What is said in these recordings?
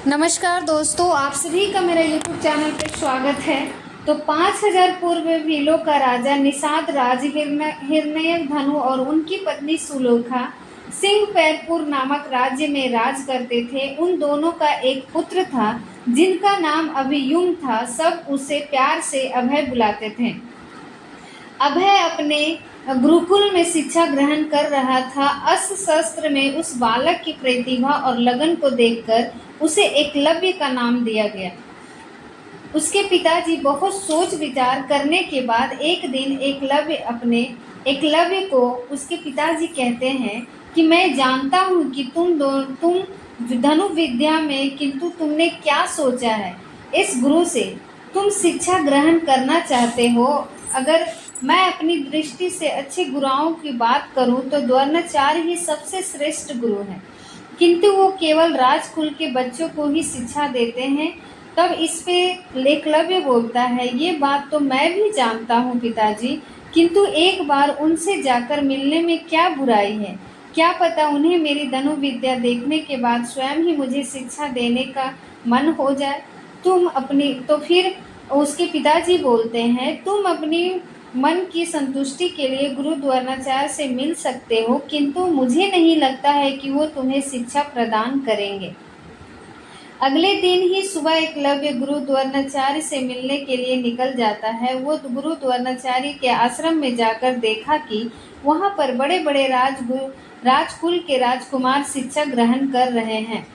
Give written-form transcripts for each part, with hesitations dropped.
नमस्कार दोस्तों, आप सभी का मेरा YouTube चैनल पर स्वागत है। तो 5000 पूर्व भीलों का राजा निषाद राज हिरण्यधनु और उनकी पत्नी सुलोखा सिंहपैरपुर नामक राज्य में राज करते थे। उन दोनों का एक पुत्र था जिनका नाम अभियुम था। सब उसे प्यार से अभय बुलाते थे। अभय अपने गुरुकुल में शिक्षा ग्रहण कर रहा था। अस्त्र शस्त्र में उस बालक की प्रतिभा और लगन को देखकर उसे एकलव्य का नाम दिया गया। उसके पिताजी बहुत सोच विचार करने के बाद एक दिन एकलव्य को उसके पिताजी कहते हैं कि मैं जानता हूँ कि तुम धनु विद्या में, किंतु तुमने क्या सोचा है? इस गुरु से तुम शिक्षा ग्रहण करना चाहते हो। अगर मैं अपनी दृष्टि से अच्छे गुरुओं की बात करूं तो द्रोणाचार्य ही सबसे श्रेष्ठ गुरु हैं, किंतु वो केवल राजकुल के बच्चों को ही शिक्षा देते हैं। तब इस पे एकलव्य बोलता है, ये बात तो मैं भी जानता हूँ पिताजी, किंतु एक बार उनसे जाकर मिलने में क्या बुराई है? क्या पता उन्हें मेरी धनु विद्या देखने के बाद स्वयं ही मुझे शिक्षा देने का मन हो जाए। तो फिर उसके पिताजी बोलते हैं, तुम अपनी मन की संतुष्टि के लिए गुरु द्रोणाचार्य से मिल सकते हो, किंतु मुझे नहीं लगता है कि वो तुम्हें शिक्षा प्रदान करेंगे। अगले दिन ही सुबह एकलव्य गुरु द्रोणाचार्य से मिलने के लिए निकल जाता है। वो गुरु द्रोणाचार्य के आश्रम में जाकर देखा कि वहां पर बड़े बड़े राजकुल के राजकुमार शिक्षा ग्रहण कर रहे हैं।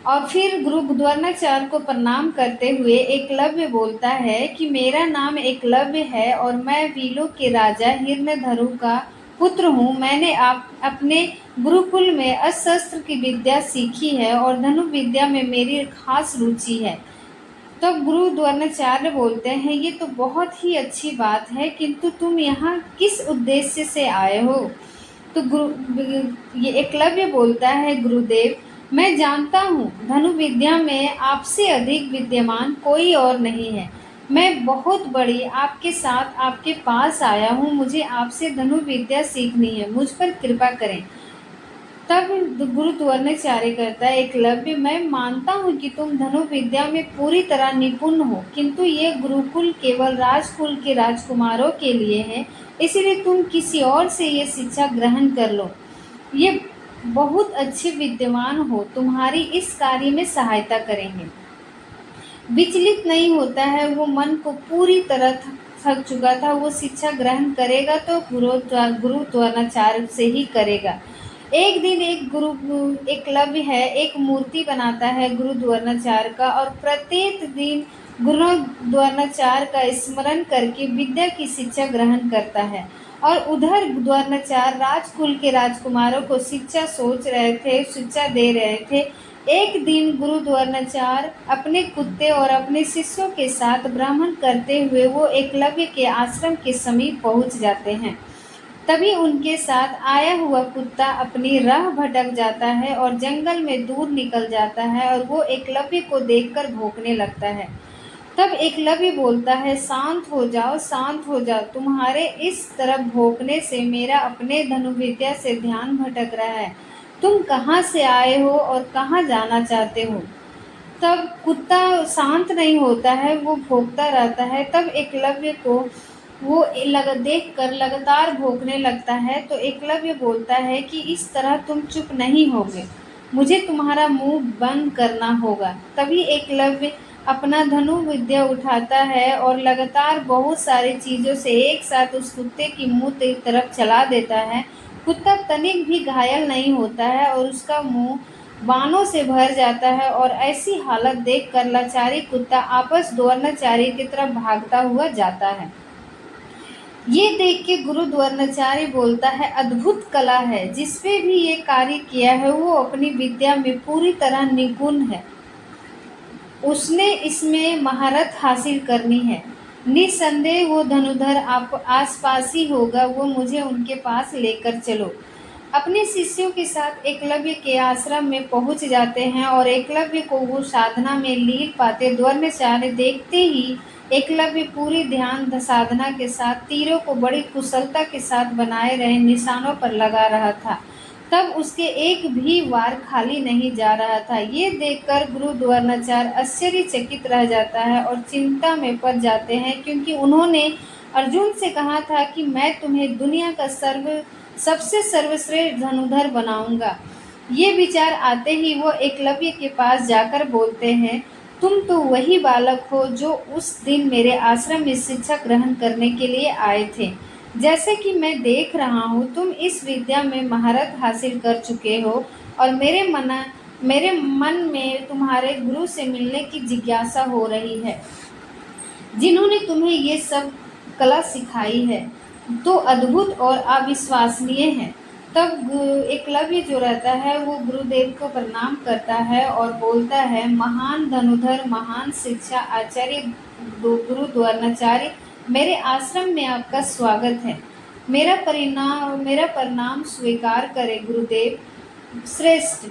और फिर गुरु द्रोणाचार्य को प्रणाम करते हुए एकलव्य बोलता है कि मेरा नाम एकलव्य है और मैं भीलों के राजा हिरण्यधनु का पुत्र हूँ। मैंने अपने गुरुकुल में अस्त्र की विद्या सीखी है और धनु विद्या में मेरी खास रुचि है। तब गुरु द्रोणाचार्य बोलते हैं, ये तो बहुत ही अच्छी बात है, किंतु तुम यहाँ किस उद्देश्य से आए हो? तो ये एकलव्य बोलता है, गुरुदेव मैं जानता हूँ धनु विद्या में आपसे अधिक विद्यमान कोई और नहीं है। मैं बहुत बड़ी आपके साथ आपके पास आया हूँ। मुझे आपसे धनु विद्या सीखनी है, मुझ पर कृपा करें। तब गुरु द्रोणाचार्य करता है, एकलव्य मैं मानता हूँ कि तुम धनु विद्या में पूरी तरह निपुण हो, किंतु ये गुरुकुल केवल राजकुल के राजकुमारों के लिए है, इसलिए तुम किसी और से ये शिक्षा ग्रहण कर लो। ये बहुत अच्छे विद्वान हो, तुम्हारी इस कार्य में सहायता करेंगे। विचलित नहीं होता है, वो मन को पूरी तरह थक चुका था। वो शिक्षा ग्रहण करेगा तो गुरु द्रोणाचार्य से ही करेगा। एक दिन एकलव्य है एक मूर्ति बनाता है गुरु द्रोणाचार्य का, और प्रत्येक दिन गुरु द्रोणाचार्य का स्मरण करके विद्या की शिक्षा ग्रहण करता है। और उधर द्रोणाचार्य राजकुल के राजकुमारों को शिक्षा दे रहे थे। एक दिन गुरु द्रोणाचार्य अपने कुत्ते और अपने शिष्यों के साथ भ्रमण करते हुए वो एकलव्य के आश्रम के समीप पहुंच जाते हैं। तभी उनके साथ आया हुआ कुत्ता अपनी राह भटक जाता है और जंगल में दूर निकल जाता है, और वो एकलव्य को देखकर भौंकने लगता है। तब एकलव्य बोलता है, शांत हो जाओ, तुम्हारे इस तरफ भौंकने से मेरा अपने धनुर्विद्या से ध्यान भटक रहा है। तुम कहाँ से आए हो और कहाँ जाना चाहते हो? तब कुत्ता शांत नहीं होता है, वो भौंकता रहता है। तब एकलव्य को वो देखकर लगातार भौंकने लगता है। तो एकलव्य बोलता है कि इस तरह तुम चुप नहीं होगे, मुझे तुम्हारा मुंह बंद करना होगा। तभी एकलव्य अपना धनु विद्या उठाता है और लगातार बहुत सारी चीज़ों से एक साथ उस कुत्ते की मुंह की तरफ चला देता है। कुत्ता तनिक भी घायल नहीं होता है और उसका मुंह बाणों से भर जाता है, और ऐसी हालत देखकर लाचारी कुत्ता आपस द्रोणाचार्य की तरफ भागता हुआ जाता है। ये देख के गुरु द्रोणाचार्य बोलता है, अद्भुत कला है, जिसपे भी ये कार्य किया है वो अपनी विद्या में पूरी तरह निपुण है। उसने इसमें महारत हासिल करनी है। निसंदेह वो धनुधर आसपास ही होगा, वो मुझे उनके पास लेकर चलो। अपने शिष्यों के साथ एकलव्य के आश्रम में पहुंच जाते हैं और एकलव्य को वो साधना में लीन पाते। द्रोणाचार्य देखते ही एकलव्य पूरी ध्यान साधना के साथ तीरों को बड़ी कुशलता के साथ बनाए रहे निशानों पर लगा रहा था। तब उसके एक भी वार खाली नहीं जा रहा था। ये देखकर गुरु द्रोणाचार्य आश्चर्यचकित रह जाता है और चिंता में पड़ जाते हैं, क्योंकि उन्होंने अर्जुन से कहा था कि मैं तुम्हें दुनिया का सबसे सर्वश्रेष्ठ धनुर्धर बनाऊंगा। ये विचार आते ही वो एकलव्य के पास जाकर बोलते हैं, तुम तो वही बालक हो जो उस दिन मेरे आश्रम में शिक्षा ग्रहण करने के लिए आए थे। जैसे कि मैं देख रहा हूँ, तुम इस विद्या में महारत हासिल कर चुके हो और मेरे मन में तुम्हारे गुरु से मिलने की जिज्ञासा हो रही है, जिन्होंने तुम्हें ये सब कला सिखाई है तो अद्भुत और अविश्वसनीय है। तब एकलव्य जो रहता है वो गुरुदेव को प्रणाम करता है और बोलता है, महान धनुधर, महान शिक्षा आचार्य गुरु द्रोणाचार्य, मेरे आश्रम में आपका स्वागत है। मेरा प्रणाम स्वीकार करें गुरुदेव श्रेष्ठ।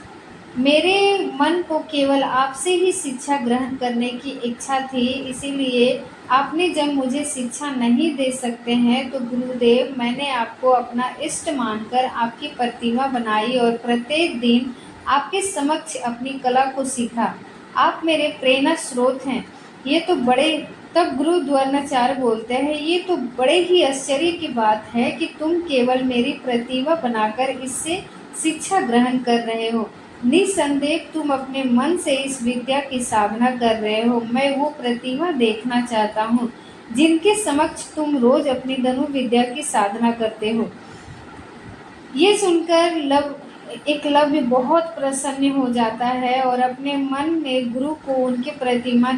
मेरे मन को केवल आपसे ही शिक्षा ग्रहण करने की इच्छा थी, इसीलिए आपने जब मुझे शिक्षा नहीं दे सकते हैं तो गुरुदेव, मैंने आपको अपना इष्ट मानकर आपकी प्रतिमा बनाई और प्रत्येक दिन आपके समक्ष अपनी कला को सीखा। आप मेरे प्रेरणा स्रोत हैं। तब गुरु द्रोणाचार्य बोलते हैं, ये तो बड़े ही आश्चर्य की बात है कि तुम केवल मेरी प्रतिभा बनाकर इससे शिक्षा ग्रहण कर रहे हो। निसंदेह तुम अपने मन से इस विद्या की साधना कर रहे हो। मैं वो प्रतिभा देखना चाहता हूँ जिनके समक्ष तुम रोज अपनी धनु विद्या की साधना करते हो। ये सुनकर एकलव्य बहुत प्रसन्न हो जाता है और अपने मन में गुरु को उनकी प्रतिमा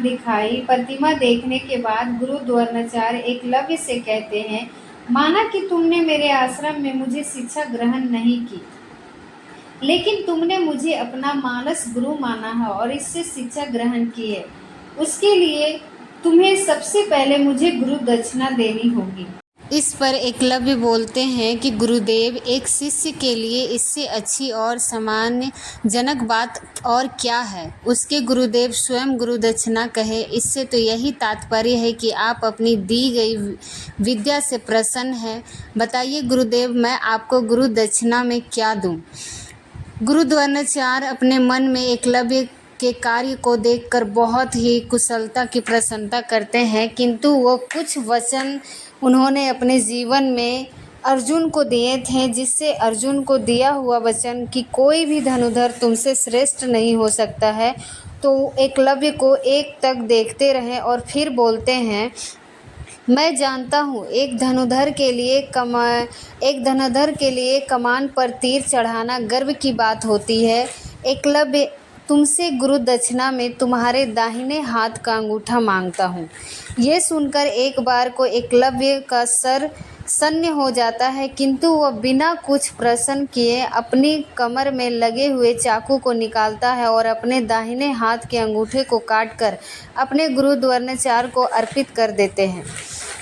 देखने के बाद गुरु द्रोणाचार्य एकलव्य से कहते हैं, माना कि तुमने मेरे आश्रम में मुझे शिक्षा ग्रहण नहीं की, लेकिन तुमने मुझे अपना मानस गुरु माना है और इससे शिक्षा ग्रहण की है। उसके लिए तुम्हें सबसे पहले मुझे गुरु दक्षिणा देनी होगी। इस पर एकलव्य बोलते हैं कि गुरुदेव, एक शिष्य के लिए इससे अच्छी और सम्मानजनक बात और क्या है। उसके गुरुदेव स्वयं गुरु दक्षिणा कहे, इससे तो यही तात्पर्य है कि आप अपनी दी गई विद्या से प्रसन्न हैं। बताइए गुरुदेव, मैं आपको गुरु दक्षिणा में क्या दूं? गुरु द्रोणाचार्य अपने मन में एकलव्य के कार्य को देखकर बहुत ही कुशलता की प्रशंसा करते हैं, किंतु वो कुछ वचन उन्होंने अपने जीवन में अर्जुन को दिए थे, जिससे अर्जुन को दिया हुआ वचन कि कोई भी धनुधर तुमसे श्रेष्ठ नहीं हो सकता है, तो एकलव्य को एक तक देखते रहे और फिर बोलते हैं, मैं जानता हूँ एक धनुधर के लिए कमान पर तीर चढ़ाना गर्व की बात होती है। एकलव्य, तुमसे गुरु दक्षिणा में तुम्हारे दाहिने हाथ का अंगूठा मांगता हूँ। ये सुनकर एक बार को एकलव्य का सर सन्न हो जाता है, किंतु वह बिना कुछ प्रश्न किए अपनी कमर में लगे हुए चाकू को निकालता है और अपने दाहिने हाथ के अंगूठे को काटकर अपने गुरु द्रोणाचार्य को अर्पित कर देते हैं।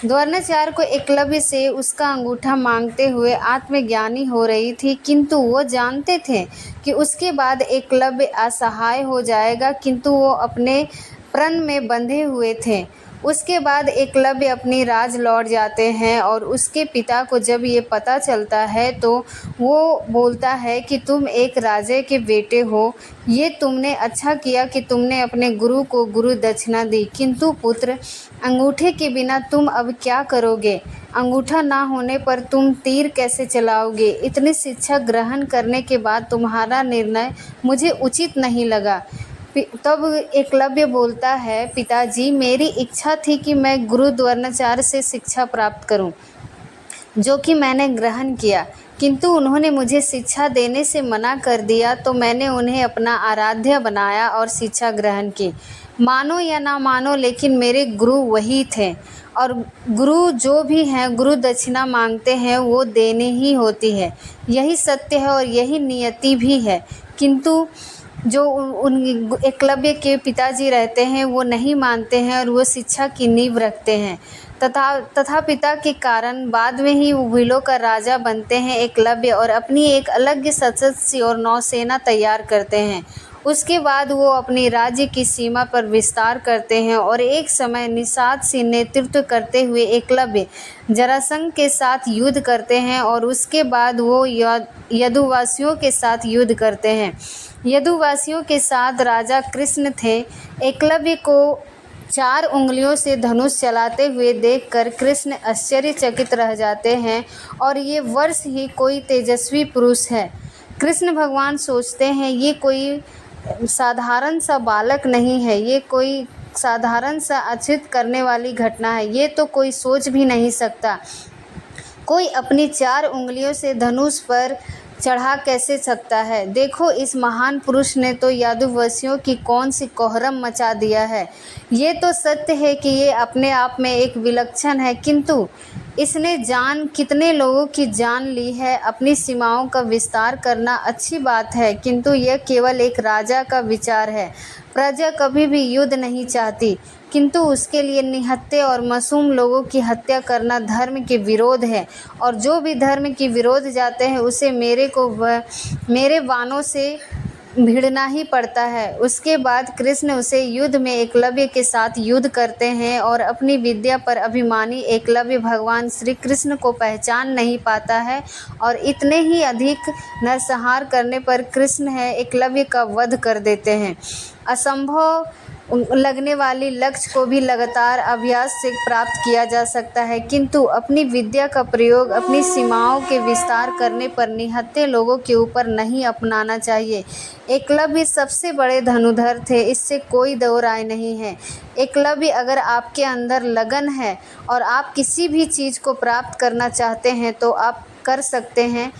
द्रोणाचार्य को एकलव्य से उसका अंगूठा मांगते हुए आत्मज्ञानी हो रही थी, किंतु वो जानते थे कि उसके बाद एकलव्य असहाय हो जाएगा, किंतु वो अपने प्रण में बंधे हुए थे। उसके बाद एकलव्य अपनी राज लौट जाते हैं और उसके पिता को जब ये पता चलता है तो वो बोलता है कि तुम एक राजे के बेटे हो, ये तुमने अच्छा किया कि तुमने अपने गुरु को गुरु दक्षिणा दी, किंतु पुत्र, अंगूठे के बिना तुम अब क्या करोगे? अंगूठा ना होने पर तुम तीर कैसे चलाओगे? इतनी शिक्षा ग्रहण करने के बाद तुम्हारा निर्णय मुझे उचित नहीं लगा। तब एकलव्य बोलता है, पिताजी, मेरी इच्छा थी कि मैं गुरु द्रोणाचार्य से शिक्षा प्राप्त करूं, जो कि मैंने ग्रहण किया, किंतु उन्होंने मुझे शिक्षा देने से मना कर दिया, तो मैंने उन्हें अपना आराध्य बनाया और शिक्षा ग्रहण की। मानो या ना मानो, लेकिन मेरे गुरु वही थे और गुरु जो भी हैं गुरु दक्षिणा मांगते हैं वो देनी ही होती है। यही सत्य है और यही नियति भी है। किंतु जो उन एकलव्य के पिताजी रहते हैं वो नहीं मानते हैं और वो शिक्षा की नींव रखते हैं। तथा पिता के कारण बाद में ही विलों का राजा बनते हैं एकलव्य और अपनी एक अलग सशस्त्र और नौसेना तैयार करते हैं। उसके बाद वो अपनी राज्य की सीमा पर विस्तार करते हैं और एक समय निषाद से नेतृत्व करते हुए एकलव्य जरासंध के साथ युद्ध करते हैं और उसके बाद वो यदुवासियों के साथ युद्ध करते हैं। यदुवासियों के साथ राजा कृष्ण थे। एकलव्य को 4 उंगलियों से धनुष चलाते हुए देखकर कृष्ण आश्चर्यचकित रह जाते हैं और ये वर्ष ही कोई तेजस्वी पुरुष है। कृष्ण भगवान सोचते हैं ये कोई साधारण सा बालक नहीं है, ये कोई साधारण सा अचेत करने वाली घटना है, ये तो कोई सोच भी नहीं सकता। कोई अपनी 4 उंगलियों से धनुष पर चढ़ा कैसे सकता है। देखो इस महान पुरुष ने तो यादुवंशियों की कौन सी कोहरम मचा दिया है। ये तो सत्य है कि ये अपने आप में एक विलक्षण है, किंतु इसने कितने लोगों की जान ली है। अपनी सीमाओं का विस्तार करना अच्छी बात है, किंतु यह केवल एक राजा का विचार है। प्रजा कभी भी युद्ध नहीं चाहती, किंतु उसके लिए निहत्थे और मासूम लोगों की हत्या करना धर्म के विरोध है, और जो भी धर्म के विरोध जाते हैं उसे मेरे बाणों से भिड़ना ही पड़ता है। उसके बाद कृष्ण उसे युद्ध में एकलव्य के साथ युद्ध करते हैं और अपनी विद्या पर अभिमानी एकलव्य भगवान श्री कृष्ण को पहचान नहीं पाता है और इतने ही अधिक नरसंहार करने पर कृष्ण है एकलव्य का वध कर देते हैं। असंभव लगने वाली लक्ष्य को भी लगातार अभ्यास से प्राप्त किया जा सकता है, किंतु अपनी विद्या का प्रयोग अपनी सीमाओं के विस्तार करने पर निहत्थे लोगों के ऊपर नहीं अपनाना चाहिए। एकलव्य सबसे बड़े धनुर्धर थे, इससे कोई दो राय नहीं है। एकलव्य, अगर आपके अंदर लगन है और आप किसी भी चीज़ को प्राप्त करना चाहते हैं तो आप कर सकते हैं।